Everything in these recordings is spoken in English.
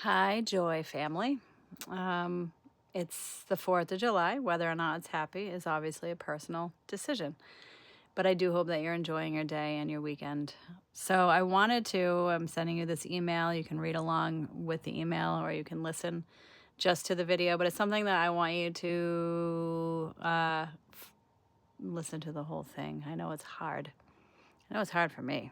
Hi, Joy family. Um, it's the 4th of July. Whether or not it's happy is obviously a personal decision. But I do hope that you're enjoying your day and your weekend. So I'm sending you this email. You can read along with the email or you can listen just to the video. But it's something that I want you to listen to the whole thing. I know it's hard. I know it's hard for me.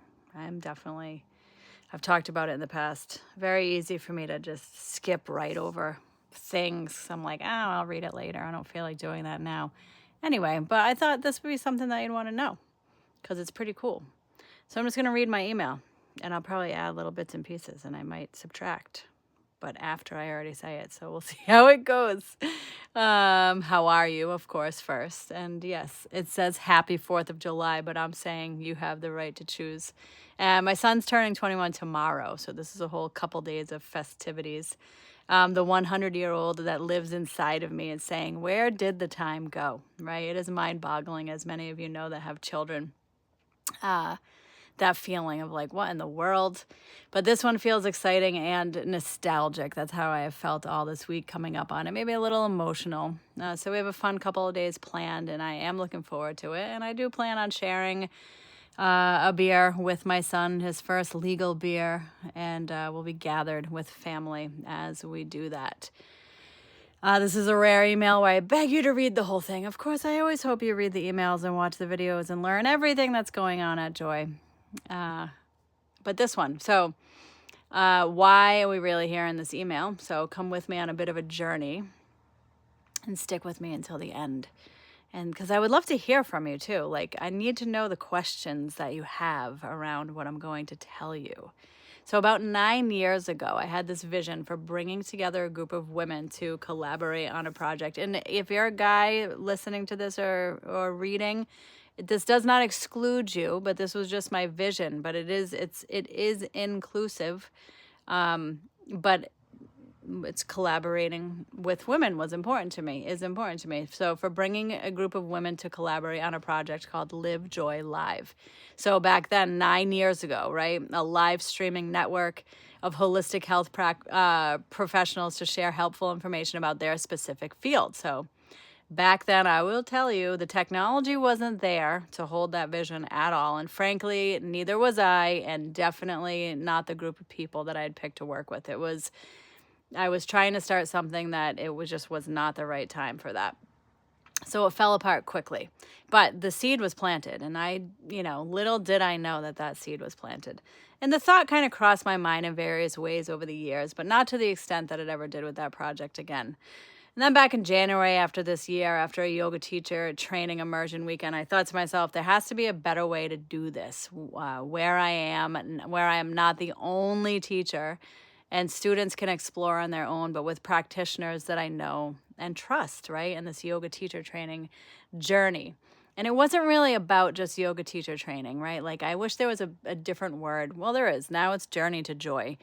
I've talked about it in the past. Very easy for me to just skip right over things. I'm like, I'll read it later. I don't feel like doing that now. Anyway, but I thought this would be something that you'd want to know because it's pretty cool. So I'm just going to read my email and I'll probably add little bits and pieces and I might subtract. But after I already say it, so we'll see how it goes. How are you, of course, first. And yes, it says happy 4th of July, but I'm saying you have the right to choose. And my son's turning 21 tomorrow, so this is a whole couple days of festivities. The 100-year-old that lives inside of me is saying, where did the time go, right? It is mind-boggling, as many of you know that have children. That feeling of like, what in the world? But this one feels exciting and nostalgic. That's how I have felt all this week coming up on it. Maybe a little emotional. So we have a fun couple of days planned and I am looking forward to it. And I do plan on sharing a beer with my son, his first legal beer. And we'll be gathered with family as we do that. This is a rare email where I beg you to read the whole thing. Of course, I always hope you read the emails and watch the videos and learn everything that's going on at Joy. But this one. So why are we really here in this email? So come with me on a bit of a journey and stick with me until the end. And because I would love to hear from you too. Like, I need to know the questions that you have around what I'm going to tell you. So about 9 years ago, I had this vision for bringing together a group of women to collaborate on a project. And if you're a guy listening to this or reading, this does not exclude you, but this was just my vision. But it is inclusive, but it's collaborating with women is important to me. So for bringing a group of women to collaborate on a project called Live Joy Live. So back then, 9 years ago, right, a live streaming network of holistic health professionals to share helpful information about their specific field. So back then, I will tell you, the technology wasn't there to hold that vision at all. And frankly, neither was I, and definitely not the group of people that I had picked to work with. I was trying to start something that was not the right time for that. So it fell apart quickly. But the seed was planted, and little did I know that seed was planted. And the thought kind of crossed my mind in various ways over the years, but not to the extent that it ever did with that project again. And then back in January after this year, after a yoga teacher training immersion weekend, I thought to myself, there has to be a better way to do this where I am not the only teacher and students can explore on their own, but with practitioners that I know and trust, right? In this yoga teacher training journey. And it wasn't really about just yoga teacher training, right? Like, I wish there was a different word. Well, there is. Now it's journey to joy.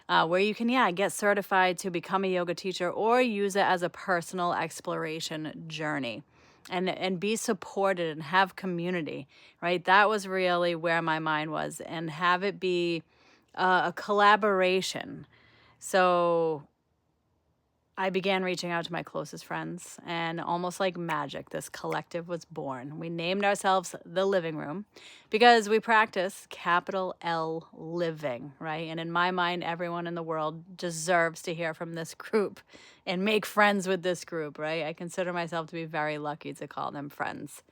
Where you can, get certified to become a yoga teacher or use it as a personal exploration journey and be supported and have community, right? That was really where my mind was, and have it be a collaboration. So I began reaching out to my closest friends, and almost like magic, this collective was born. We named ourselves The Living Room because we practice capital L living, right? And in my mind, everyone in the world deserves to hear from this group and make friends with this group, right? I consider myself to be very lucky to call them friends.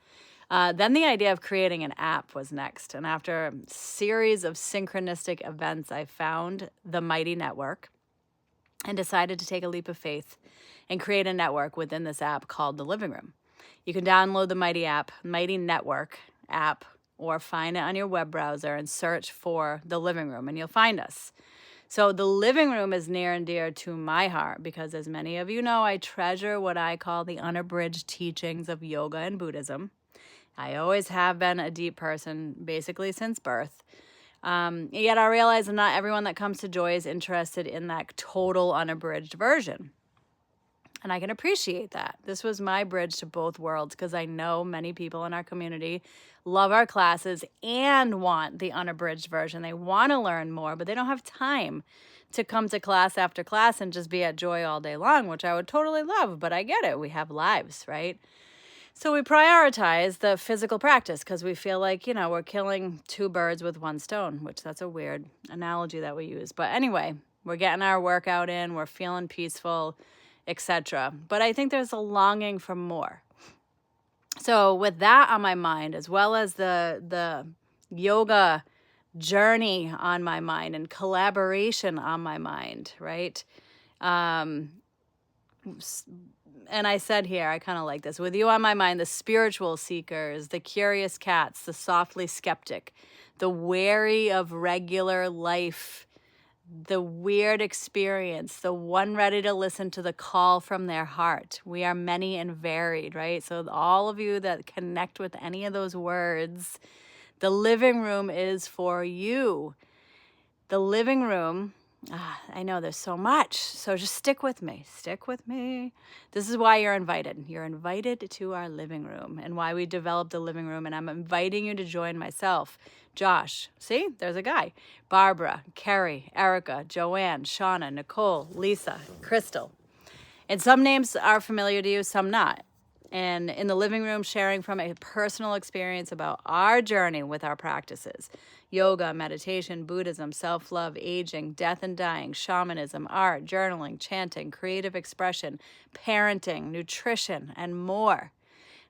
Then the idea of creating an app was next. And after a series of synchronistic events, I found the Mighty Network and decided to take a leap of faith and create a network within this app called The Living Room. You can download the Mighty Network app, or find it on your web browser and search for The Living Room, and you'll find us. So The Living Room is near and dear to my heart because, as many of you know, I treasure what I call the unabridged teachings of yoga and Buddhism. I always have been a deep person, basically since birth. Yet I realize that not everyone that comes to Joy is interested in that total unabridged version. And I can appreciate that. This was my bridge to both worlds because I know many people in our community love our classes and want the unabridged version. They want to learn more, but they don't have time to come to class after class and just be at Joy all day long, which I would totally love, but I get it. We have lives, right? So we prioritize the physical practice because we feel like, we're killing two birds with one stone, which that's a weird analogy that we use. But anyway, we're getting our workout in, we're feeling peaceful, etc. But I think there's a longing for more. So with that on my mind, as well as the yoga journey on my mind and collaboration on my mind, right? And I said here, I kind of like this. With you on my mind, the spiritual seekers, the curious cats, the softly skeptic, the wary of regular life, the weird experience, the one ready to listen to the call from their heart. We are many and varied, right? So all of you that connect with any of those words, the living room is for you. The living room, I know there's so much, so just stick with me. Stick with me. This is why you're invited. You're invited to our living room and why we developed the living room. And I'm inviting you to join myself, Josh. See, there's a guy. Barbara, Carrie, Erica, Joanne, Shauna, Nicole, Lisa, Crystal. And some names are familiar to you, some not. And in the living room, sharing from a personal experience about our journey with our practices. Yoga, meditation, Buddhism, self-love, aging, death and dying, shamanism, art, journaling, chanting, creative expression, parenting, nutrition, and more.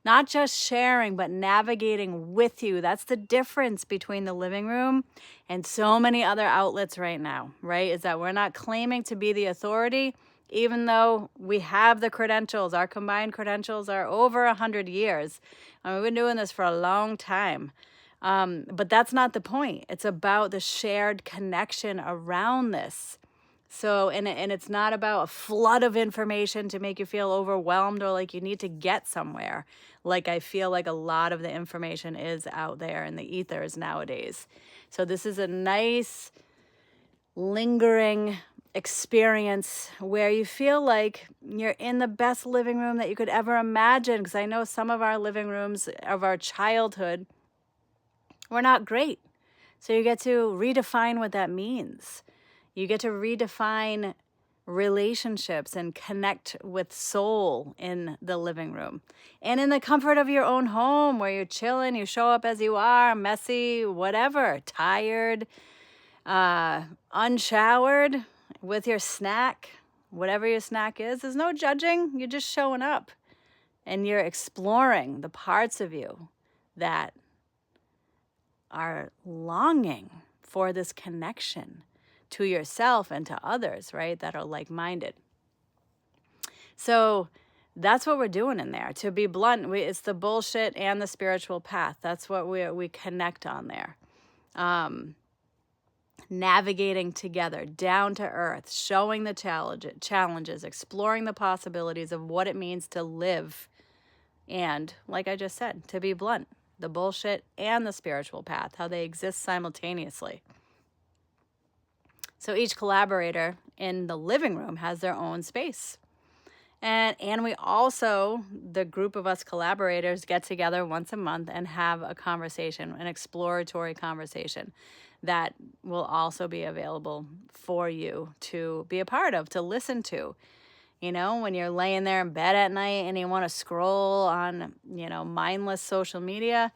Not just sharing, but navigating with you. That's the difference between the living room and so many other outlets right now, right? Is that we're not claiming to be the authority, even though we have the credentials. Our combined credentials are over 100 years. I mean, we've been doing this for a long time. But that's not the point. It's about the shared connection around this. So, and it's not about a flood of information to make you feel overwhelmed or like you need to get somewhere. Like I feel like a lot of the information is out there in the ethers nowadays. So this is a nice, lingering experience where you feel like you're in the best living room that you could ever imagine. Because I know some of our living rooms of our childhood were not great. So you get to redefine what that means. You get to redefine relationships and connect with soul in the living room. And in the comfort of your own home where you're chilling, you show up as you are, messy, whatever, tired, unshowered, with your snack, whatever your snack is. There's no judging. You're just showing up and you're exploring the parts of you that are longing for this connection to yourself and to others, right, that are like-minded. So that's what we're doing in there. To be blunt, it's the bullshit and the spiritual path. That's what we connect on there. Navigating together, down to earth, showing the challenges, exploring the possibilities of what it means to live. And like I just said, to be blunt, the bullshit and the spiritual path, how they exist simultaneously. So each collaborator in the living room has their own space. And we also, the group of us collaborators, get together once a month and have a conversation, an exploratory conversation that will also be available for you to be a part of, to listen to. You know, when you're laying there in bed at night and you want to scroll on, mindless social media,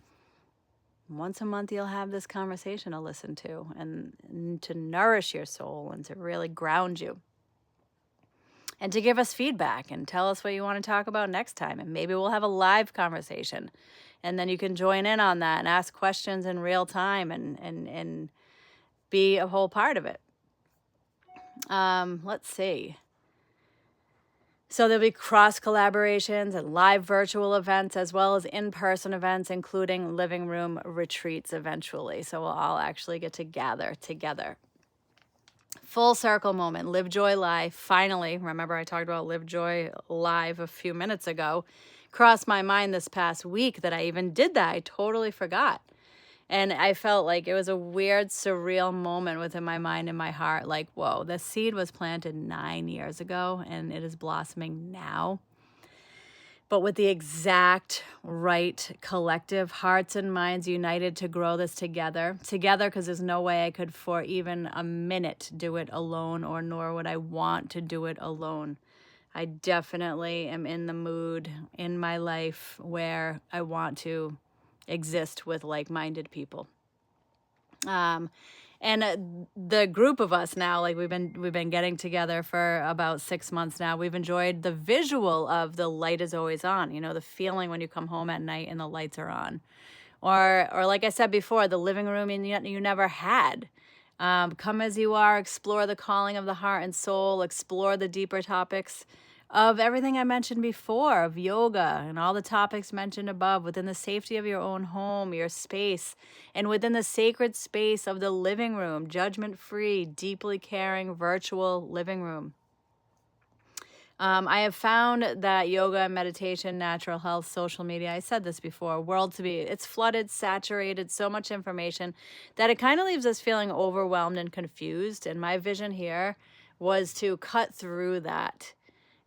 once a month you'll have this conversation to listen to and to nourish your soul and to really ground you. And to give us feedback and tell us what you want to talk about next time. And maybe we'll have a live conversation. And then you can join in on that and ask questions in real time and be a whole part of it. Let's see. So there'll be cross collaborations and live virtual events as well as in-person events, including living room retreats eventually. So we'll all actually get to gather together. Full circle moment, Live Joy Live. Finally, remember I talked about Live Joy Live a few minutes ago. Crossed my mind this past week that I even did that. I totally forgot. And I felt like it was a weird, surreal moment within my mind and my heart. Like, whoa, the seed was planted 9 years ago and it is blossoming now. But with the exact right collective hearts and minds united to grow this together, because there's no way I could for even a minute do it alone, or nor would I want to do it alone. I definitely am in the mood in my life where I want to exist with like-minded people. And the group of us now, like we've been getting together for about 6 months now. We've enjoyed the visual of the light is always on, the feeling when you come home at night and the lights are on. Or like I said before, the living room you never had. Come as you are, explore the calling of the heart and soul, explore the deeper topics of everything I mentioned before, of yoga and all the topics mentioned above, within the safety of your own home, your space, and within the sacred space of the living room, judgment-free, deeply caring, virtual living room. I have found that yoga and meditation, natural health, social media, I said this before, it's flooded, saturated, so much information that it kind of leaves us feeling overwhelmed and confused. And my vision here was to cut through that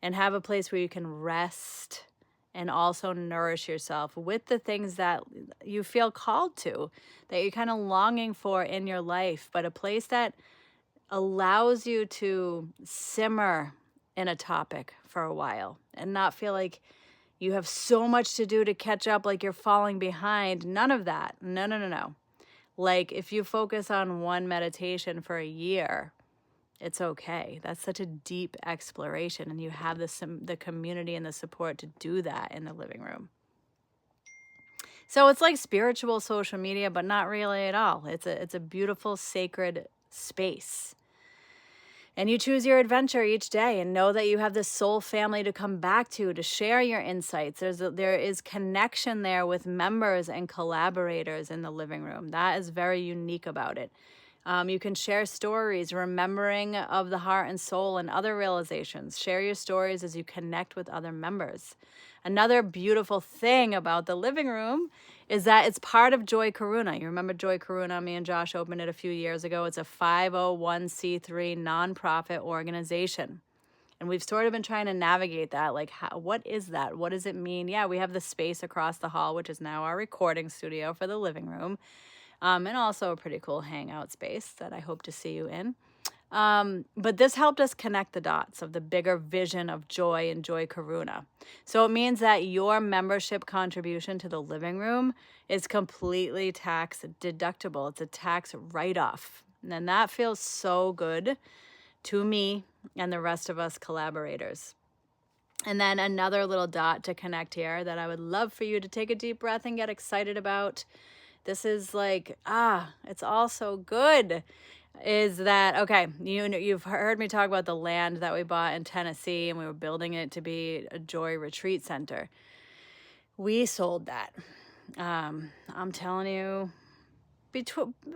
and have a place where you can rest and also nourish yourself with the things that you feel called to, that you're kind of longing for in your life, but a place that allows you to simmer in a topic for a while and not feel like you have so much to do to catch up, like you're falling behind. None of that. No. Like if you focus on one meditation for a year, it's okay. That's such a deep exploration, and you have the community and the support to do that in the living room. So it's like spiritual social media, but not really at all. It's a beautiful, sacred space. And you choose your adventure each day and know that you have this soul family to come back to share your insights. There is connection there with members and collaborators in the living room. That is very unique about it. You can share stories, remembering of the heart and soul and other realizations. Share your stories as you connect with other members. Another beautiful thing about the living room is that it's part of Joy Karuna. You remember Joy Karuna? Me and Josh opened it a few years ago. It's a 501c3 nonprofit organization. And we've sort of been trying to navigate that. Like, what is that? What does it mean? Yeah, we have the space across the hall, which is now our recording studio for the living room. And also a pretty cool hangout space that I hope to see you in. But this helped us connect the dots of the bigger vision of Joy and Joy Karuna. So it means that your membership contribution to the living room is completely tax deductible. It's a tax write-off. And that feels so good to me and the rest of us collaborators. And then another little dot to connect here that I would love for you to take a deep breath and get excited about. This is like, it's all so good. Is that, okay, you've heard me talk about the land that we bought in Tennessee, and we were building it to be a Joy Retreat Center. We sold that. I'm telling you,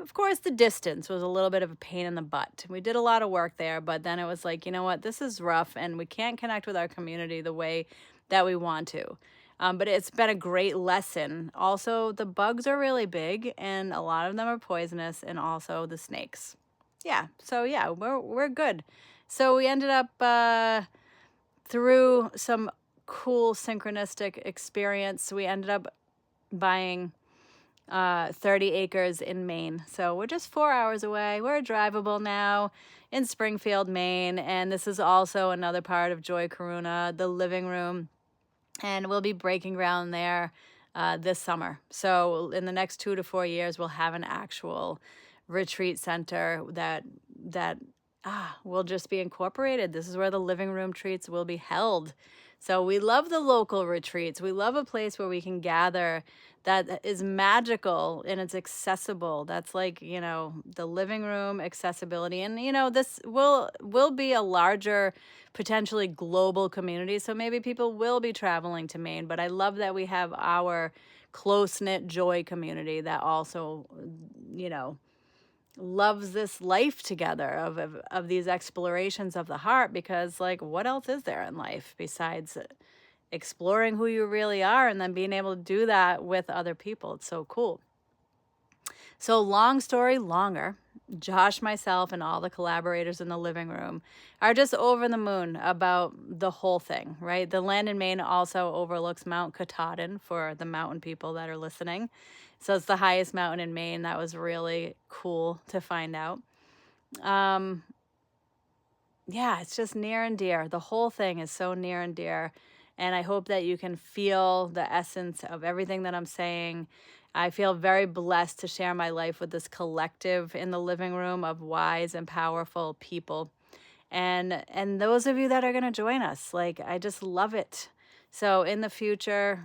of course, the distance was a little bit of a pain in the butt. We did a lot of work there, but then it was like, you know what, this is rough, and we can't connect with our community the way that we want to. But it's been a great lesson. Also, the bugs are really big, and a lot of them are poisonous, and also the snakes. Yeah, so yeah, we're good. So we ended up through some cool synchronistic experience. We ended up buying 30 acres in Maine. So we're just 4 hours away. We're drivable now in Springfield, Maine, and this is also another part of Joy Karuna, the living room. And we'll be breaking ground there this summer. So in the next 2 to 4 years, we'll have an actual retreat center that will just be incorporated. This is where the living room treats will be held. So we love the local retreats. We love a place where we can gather that is magical and it's accessible. That's like, the living room accessibility. And, this will be a larger, potentially global community. So maybe people will be traveling to Maine. But I love that we have our close-knit Joy community that also, loves this life together of these explorations of the heart, because like, what else is there in life besides exploring who you really are and then being able to do that with other people? It's so cool. So long story longer, Josh, myself, and all the collaborators in the living room are just over the moon about the whole thing, right? The land in Maine also overlooks Mount Katahdin for the mountain people that are listening. So it's the highest mountain in Maine. That was really cool to find out. Yeah, it's just near and dear. The whole thing is so near and dear. And I hope that you can feel the essence of everything that I'm saying. I feel very blessed to share my life with this collective in the living room of wise and powerful people. And those of you that are going to join us, like, I just love it. So in the future,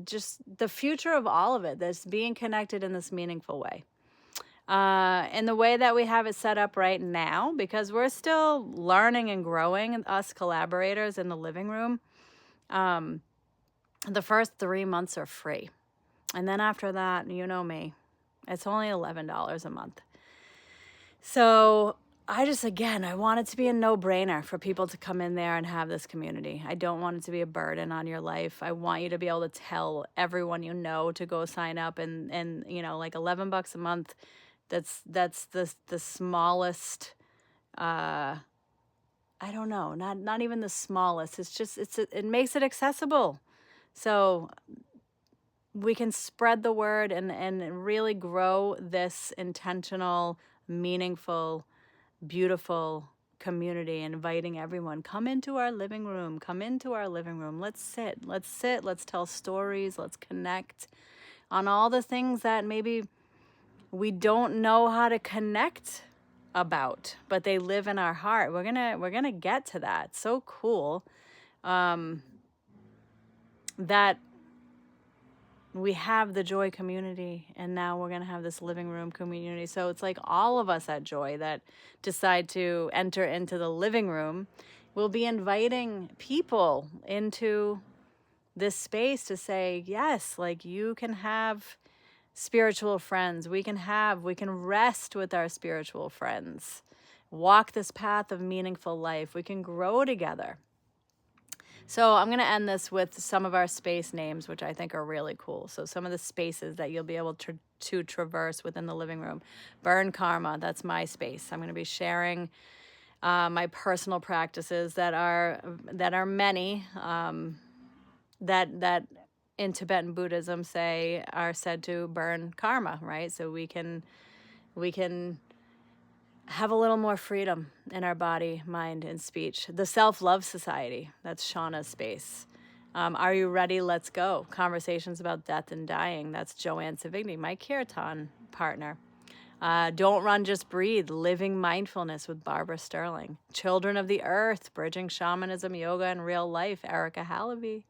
just the future of all of it, this being connected in this meaningful way. In the way that we have it set up right now, because we're still learning and growing, us collaborators in the living room, the first 3 months are free. And then after that, you know me, it's only $11 a month. So I want it to be a no-brainer for people to come in there and have this community. I don't want it to be a burden on your life. I want you to be able to tell everyone you know to go sign up, and like $11 a month. That's the smallest, I don't know, not even the smallest. It's just, it makes it accessible. So we can spread the word and really grow this intentional, meaningful, beautiful community, inviting everyone, come into our living room, Let's sit, let's tell stories, let's connect on all the things that maybe we don't know how to connect about, but they live in our heart. We're gonna get to that. So cool that we have the Joy community, and now we're gonna have this living room community. So it's like all of us at Joy that decide to enter into the living room will be inviting people into this space to say, yes, like, you can have spiritual friends. We can rest with our spiritual friends, walk this path of meaningful life. We can grow together. So I'm going to end this with some of our space names, which I think are really cool. So some of the spaces that you'll be able to traverse within the living room. Burn Karma, that's my space. I'm going to be sharing my personal practices that are many, that in Tibetan Buddhism are said to burn karma, right? So we can have a little more freedom in our body, mind, and speech. The Self-Love Society, that's Shauna's space. Are You Ready? Let's Go. Conversations about death and dying, that's Joanne Savigny, my kirtan partner. Don't Run, Just Breathe, Living Mindfulness with Barbara Sterling. Children of the Earth, Bridging Shamanism, Yoga, and Real Life, Erica Halaby.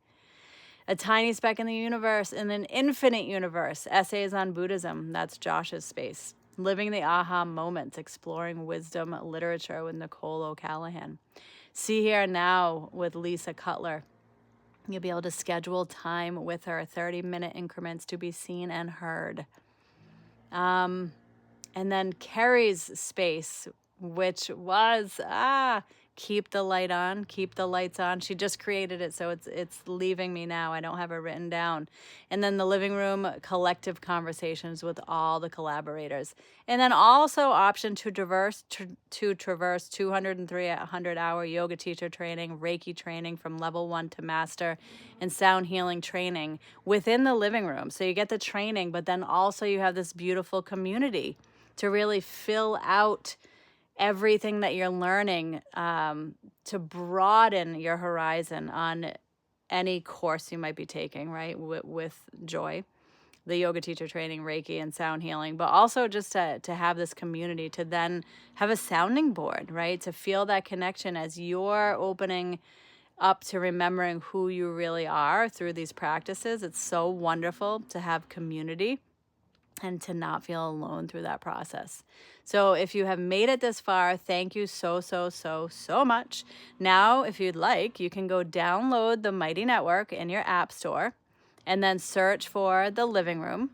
A Tiny Speck in the Universe, in an Infinite Universe, Essays on Buddhism, that's Josh's space. Living the Aha Moments, Exploring Wisdom Literature with Nicole O'Callaghan. See Here Now with Lisa Cutler. You'll be able to schedule time with her, 30-minute increments to be seen and heard. And then Carrie's space, which was, keep the light on, keep the lights on. She just created it, so it's leaving me now. I don't have it written down. And then the living room collective conversations with all the collaborators. And then also option to traverse 200 and 300-hour yoga teacher training, Reiki training from level 1 to master, and sound healing training within the living room. So you get the training, but then also you have this beautiful community to really fill out everything that you're learning, to broaden your horizon on any course you might be taking, right, with Joy, the yoga teacher training, Reiki, and sound healing, but also just to have this community, to then have a sounding board, right, to feel that connection as you're opening up to remembering who you really are through these practices. It's so wonderful to have community and to not feel alone through that process. So if you have made it this far, thank you so much. Now, if you'd like, you can go download the Mighty Network in your app store and then search for the living room.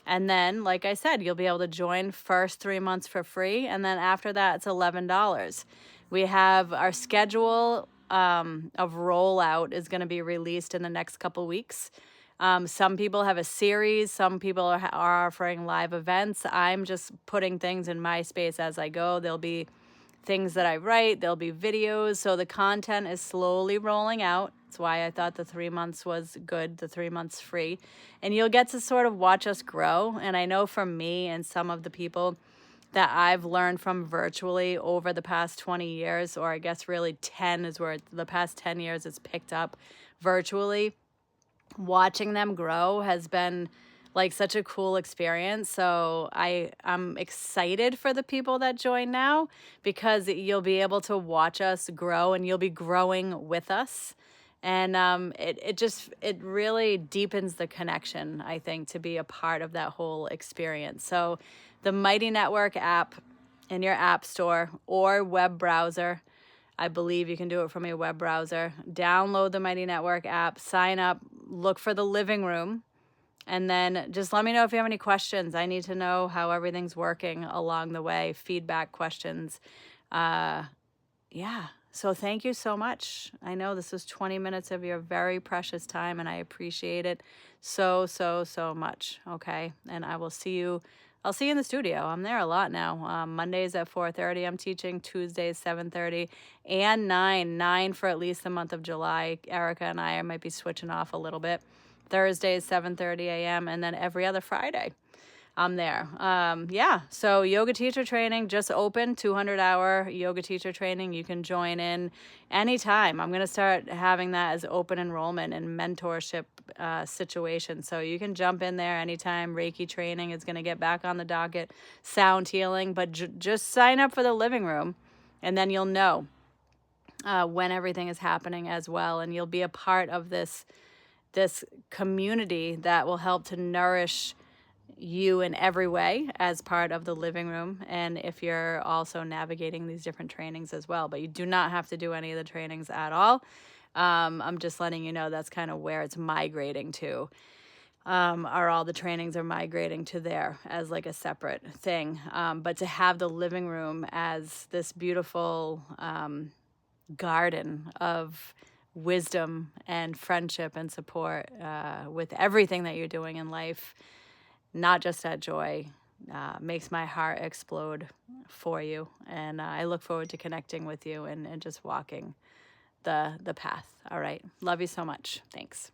And then, like I said, you'll be able to join first 3 months for free. And then after that, it's $11. We have our schedule of rollout is going to be released in the next couple weeks. Some people have a series. Some people are offering live events. I'm just putting things in my space as I go. There'll be things that I write. There'll be videos. So the content is slowly rolling out. That's why I thought the 3 months was good, the 3 months free. And you'll get to sort of watch us grow. And I know from me and some of the people that I've learned from virtually over the past 20 years, or I guess really 10 is where the past 10 years it's picked up virtually. Watching them grow has been like such a cool experience. So I'm excited for the people that join now, because you'll be able to watch us grow and you'll be growing with us. And it really deepens the connection, I think, to be a part of that whole experience. So the Mighty Network app in your app store or web browser, I believe you can do it from a web browser. Download the Mighty Network app, sign up, look for the living room, and then just let me know if you have any questions. I need to know how everything's working along the way, feedback, questions. Yeah. So thank you so much. I know this was 20 minutes of your very precious time, and I appreciate it so, so, so much. Okay. And I'll see you in the studio. I'm there a lot now. Mondays at 4:30 I'm teaching, Tuesdays 7:30 and 9 for at least the month of July. Erica and I might be switching off a little bit. Thursdays 7:30 a.m. and then every other Friday I'm there. Yeah, so yoga teacher training just opened, 200-hour yoga teacher training. You can join in anytime. I'm going to start having that as open enrollment and mentorship situation. So you can jump in there anytime. Reiki training is going to get back on the docket, sound healing, but just sign up for the living room, and then you'll know when everything is happening as well, and you'll be a part of this community that will help to nourish you in every way as part of the living room. And if you're also navigating these different trainings as well, but you do not have to do any of the trainings at all. I'm just letting you know that's kind of where it's migrating to. All the trainings are migrating to there as like a separate thing. But to have the living room as this beautiful garden of wisdom and friendship and support with everything that you're doing in life, not just at Joy, makes my heart explode for you. And I look forward to connecting with you and just walking the path. All right. Love you so much. Thanks.